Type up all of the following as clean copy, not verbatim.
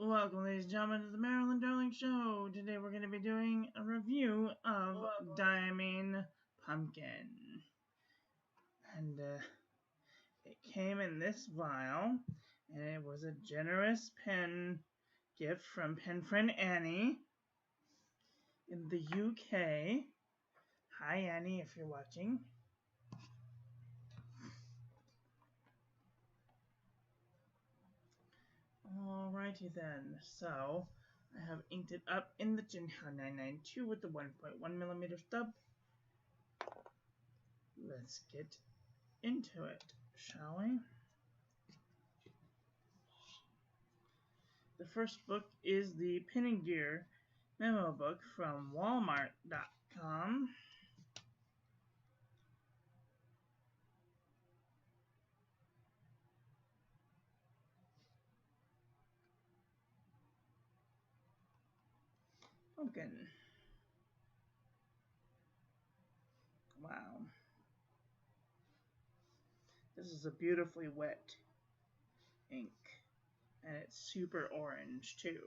Welcome, ladies and gentlemen, to the Marilyn Darling Show. Today we're going to be doing a review of Diamine Pumpkin. And it came in this vial, and it was a generous pen gift from pen friend Annie in the UK. Hi Annie, if you're watching. Alrighty then, so I have inked it up in the Jinhao 992 with the 1.1mm stub. Let's get into it, shall we? The first book is the Pin and Gear memo book from Walmart.com. Pumpkin. Wow. This is a beautifully wet ink, and it's super orange too.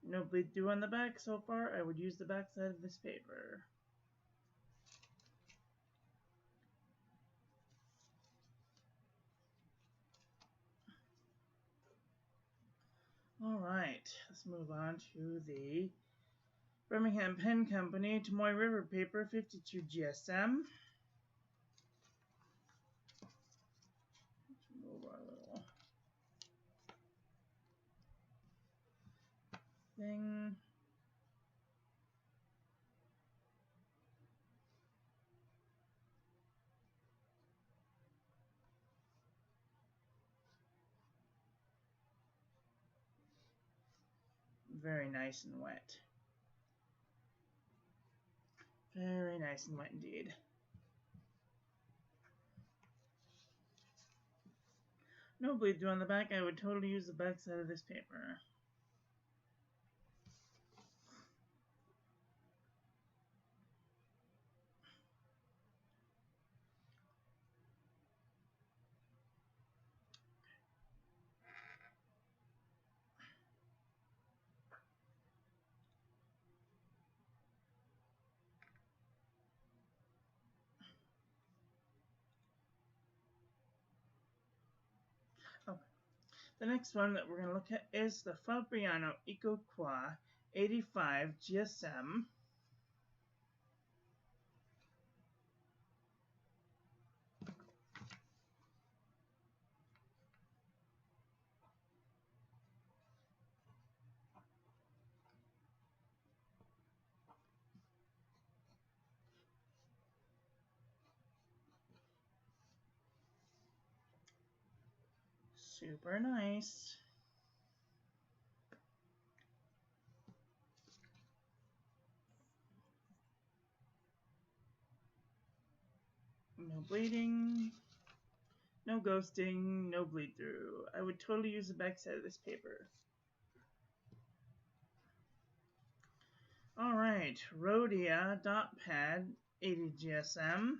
No bleed through on the back so far. I would use the back side of this paper. Alright, let's move on to the Birmingham Pen Company Tomoy River Paper 52 GSM. Let's move our little thing. Very nice and wet. Very nice and wet indeed. No bleed through on the back. I would totally use the back side of this paper. Oh. The next one that we're going to look at is the Fabriano Eco Qua 85 GSM. Super nice. No bleeding, no ghosting, no bleed through. I would totally use the back side of this paper. Alright, Rhodia Dot Pad 80 GSM.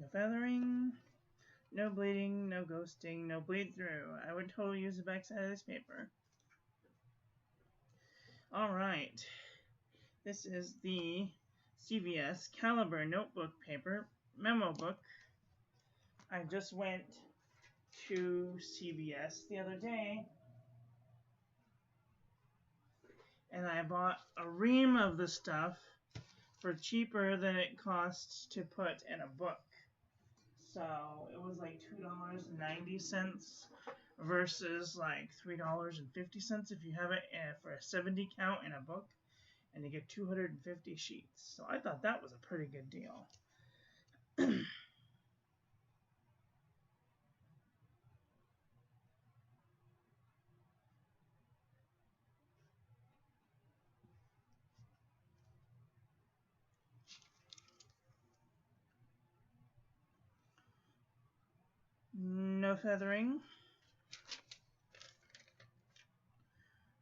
No feathering, no bleeding, no ghosting, no bleed through. I would totally use the back side of this paper. Alright, this is the CVS Caliber Notebook Paper Memo Book. I just went to CVS the other day and I bought a ream of the stuff for cheaper than it costs to put in a book. So it was like $2.90 versus like $3.50 if you have it for a 70 count in a book, and you get 250 sheets. So I thought that was a pretty good deal. No feathering.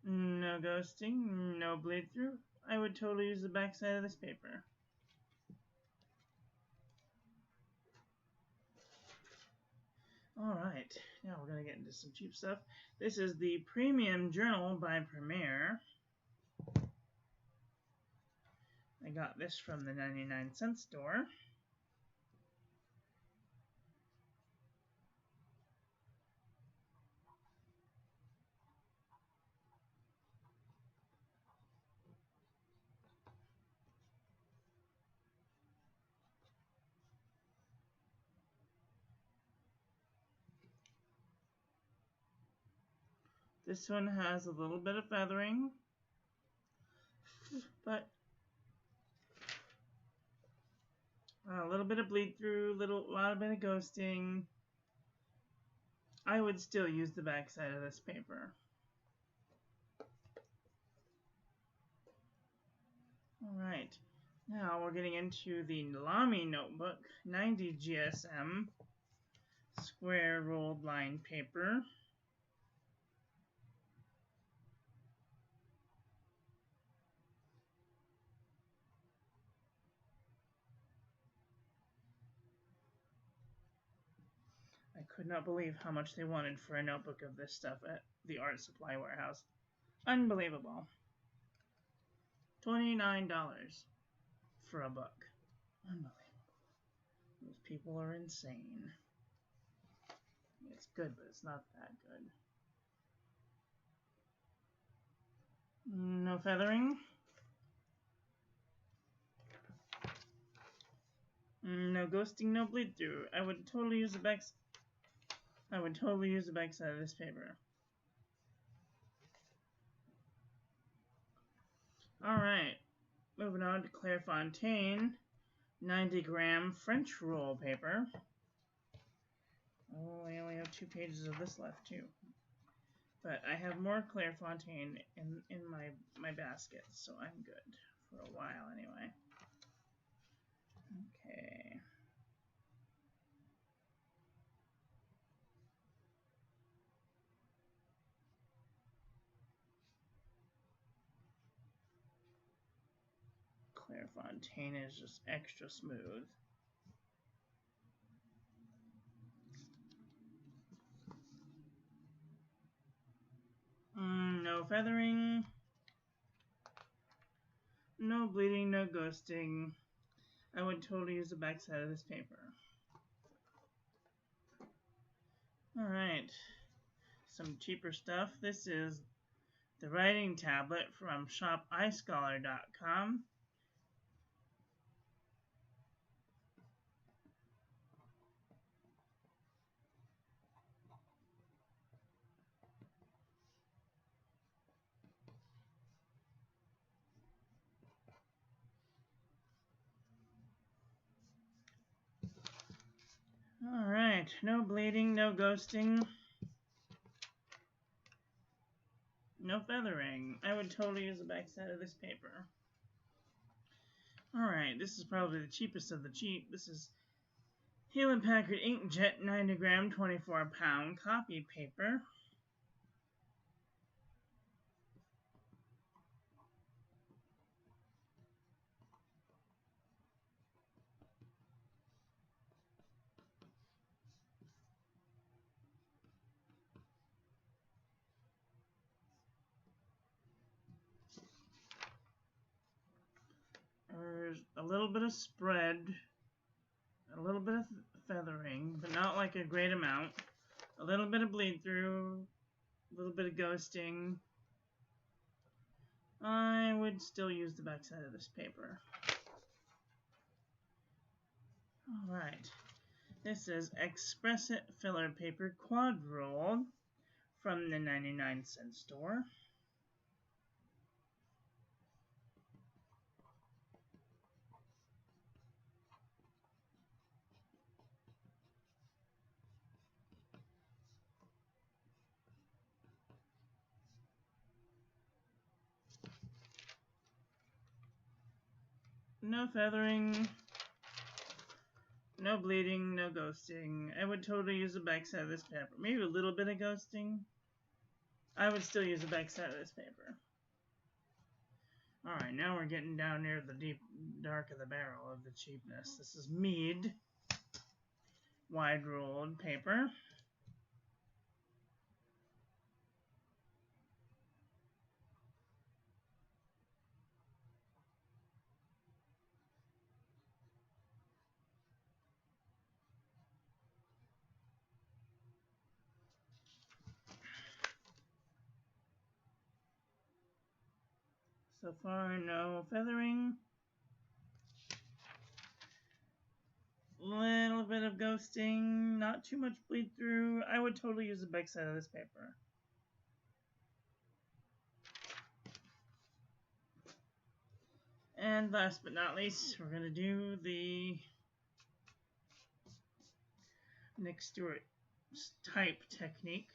No ghosting. No bleed through. I would totally use the back side of this paper. Alright, now we're going to get into some cheap stuff. This is the Premium Journal by Premier. I got this from the 99-cent store. This one has a little bit of feathering, but a little bit of bleed through, a lot bit of ghosting. I would still use the back side of this paper. Alright, now we're getting into the Lamy notebook, 90 GSM, square rolled line paper. I could not believe how much they wanted for a notebook of this stuff at the art supply warehouse. Unbelievable. $29 for a book. Unbelievable. Those people are insane. It's good, but it's not that good. No feathering. No ghosting, no bleed through. I would totally use the back side of this paper. Alright, moving on to Clairefontaine, 90-gram French roll paper. Oh, I only have 2 pages of this left too. But I have more Clairefontaine in my basket, so I'm good for a while anyway. Okay. Clairefontaine is just extra smooth. No feathering. No bleeding, no ghosting. I would totally use the back side of this paper. Alright, some cheaper stuff. This is the writing tablet from shopiScholar.com. Alright, no bleeding, no ghosting, no feathering. I would totally use the back side of this paper. Alright, this is probably the cheapest of the cheap. This is Hewlett Packard Inkjet 90-gram 24-pound copy paper. There's a little bit of spread, a little bit of feathering, but not like a great amount. A little bit of bleed through, a little bit of ghosting. I would still use the back side of this paper. Alright, this is Express It filler paper quad rolled from the 99-cent store. No feathering, no bleeding, no ghosting. I would totally use the backside of this paper. Maybe a little bit of ghosting. I would still use the backside of this paper. Alright, now we're getting down near the deep dark of the barrel of the cheapness. This is Mead wide rolled paper. So far, no feathering. Little bit of ghosting, not too much bleed through. I would totally use the backside of this paper. And last but not least, we're going to do the Nick Stewart type technique.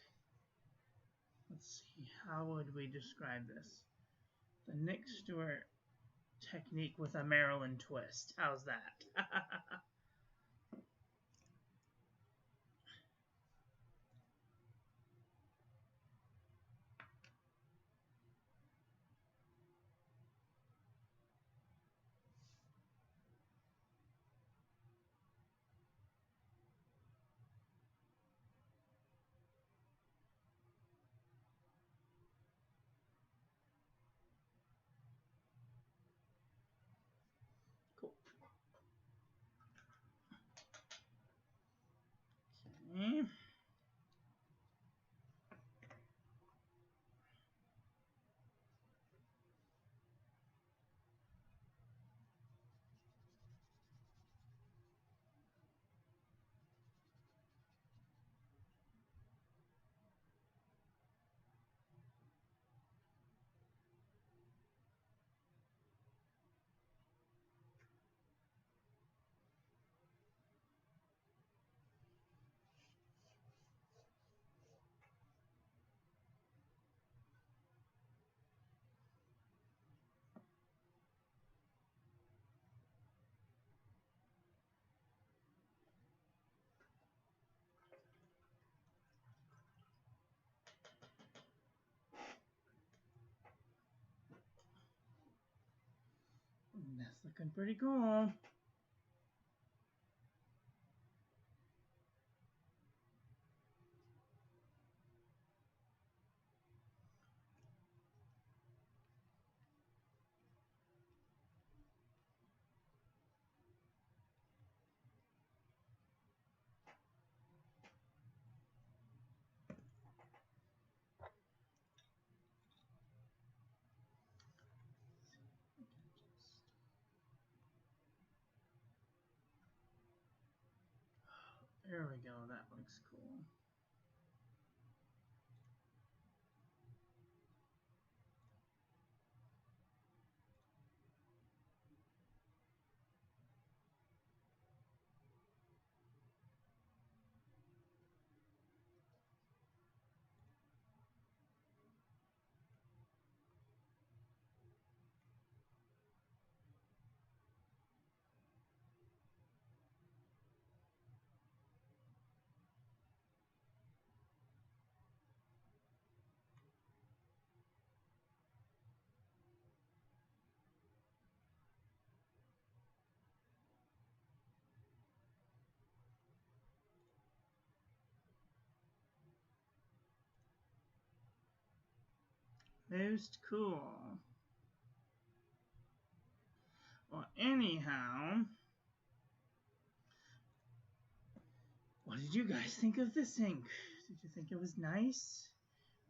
Let's see, how would we describe this? The Nick Stewart technique with a Maryland twist. How's that? Cool. Okay. That's looking pretty cool. There we go, that looks cool. Most cool. Well, anyhow, what did you guys think of this ink? Did you think it was nice?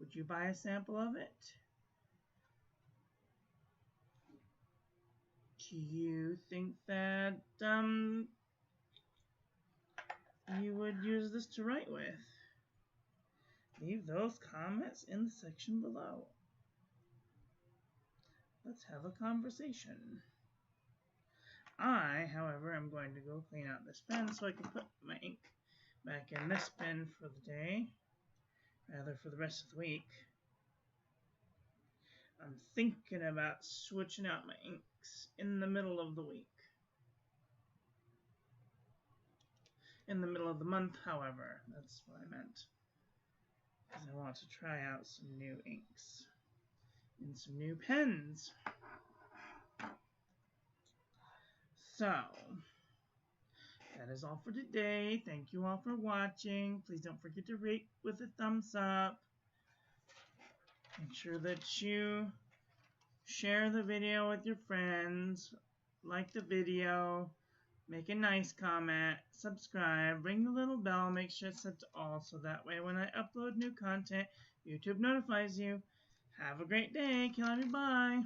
Would you buy a sample of it? Do you think that you would use this to write with? Leave those comments in the section below. Let's have a conversation. I, however, am going to go clean out this pen so I can put my ink back in this pen for the day, rather for the rest of the week. I'm thinking about switching out my inks in the middle of the week. in the middle of the month, however. That's what I meant. Because I want to try out some new inks and some new pens. So, that is all for today. Thank you all for watching. Please don't forget to rate with a thumbs up. Make sure that you share the video with your friends. Like the video. Make a nice comment. Subscribe. Ring the little bell. Make sure it's set to all so that way when I upload new content, YouTube notifies you. Have a great day. Bye.